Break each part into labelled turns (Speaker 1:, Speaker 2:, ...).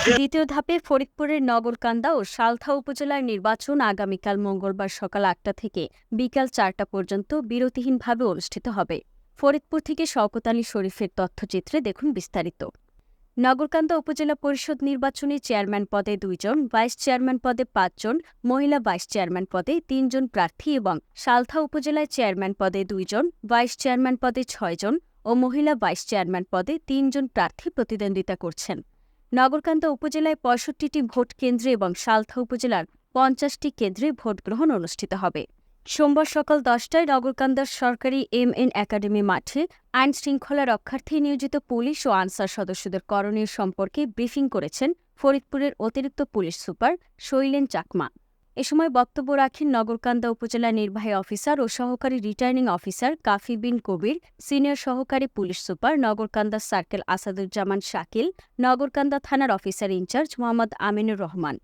Speaker 1: দ্বিতীয় ধাপে ফরিদপুরের নগরকান্দা ও সালথা উপজেলার নির্বাচন আগামীকাল মঙ্গলবার সকাল ৮টা থেকে বিকাল ৪টা পর্যন্ত বিরতিহীনভাবে অনুষ্ঠিত হবে। ফরিদপুর থেকে শওকত আলী শরীফের তথ্যচিত্রে দেখুন বিস্তারিত। নগরকান্দা উপজেলা পরিষদ নির্বাচনে চেয়ারম্যান পদে ২ জন, ভাইস চেয়ারম্যান পদে ৫ জন, মহিলা ভাইস চেয়ারম্যান পদে ৩ জন প্রার্থী এবং সালথা উপজেলায় চেয়ারম্যান পদে ২ জন, ভাইস চেয়ারম্যান পদে ৬ জন ও মহিলা ভাইস চেয়ারম্যান পদে ৩ জন প্রার্থী প্রতিদ্বন্দ্বিতা করছেন। নগরকান্দা উপজেলায় ৬৫টি ভোট কেন্দ্রে এবং সালথা উপজেলার ৫০টি কেন্দ্রে ভোটগ্রহণ অনুষ্ঠিত হবে। সোমবার সকাল ১০টায় নগরকান্দার সরকারি এমএন একাডেমি মাঠে আইন-শৃঙ্খলা রক্ষার্থে নিয়োজিত পুলিশ ও আনসার সদস্যদের করণীয় সম্পর্কে ব্রিফিং করেছেন ফরিদপুরের অতিরিক্ত পুলিশ সুপার শৈলেন চাকমা। এ সময় বক্তব্য রাখেন নগরকান্দা উপজেলা নির্বাহী অফিসার ও সহকারী রিটার্নিং অফিসার কাফি বিন কবির, সিনিয়র সহকারী police super Nagarkanda circle Asaduzzaman Shakil, Nagarkanda থানার অফিসার ইনচার্জ মোহাম্মদ আমিনুর রহমান।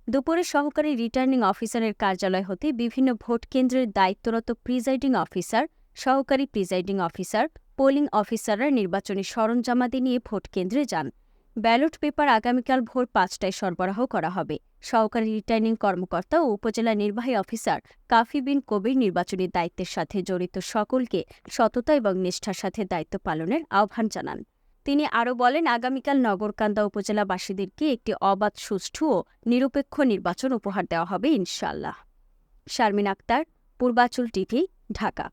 Speaker 1: দুপুরে সহকারী রিটার্নিং অফিসারের কার্যালয় হতে বিভিন্ন ভোট কেন্দ্রের দায়িত্বরত প্রিজাইডিং অফিসার, সহকারী প্রিজাইডিং অফিসার, পোলিং অফিসাররা নির্বাচনী সরঞ্জামাদি নিয়ে ভোট কেন্দ্রে যান। ব্যালট পেপার আগামীকাল ভোর ৫টায় সরবরাহ করা হবে। সহকারী রিটার্নিং কর্মকর্তা ও উপজেলা নির্বাহী অফিসার কাফি বিন কবির নির্বাচনী দায়িত্বের সাথে জড়িত সকলকে সততা এবং নিষ্ঠার সাথে দায়িত্ব পালনের আহ্বান জানান। তিনি আরও বলেন, আগামীকাল নগরকান্দা উপজেলাবাসীদেরকে একটি অবাধ, সুষ্ঠু ও নিরপেক্ষ নির্বাচন উপহার দেওয়া হবে ইনশাআল্লাহ। শারমিন আক্তার, পূর্বাচল টিভি, ঢাকা।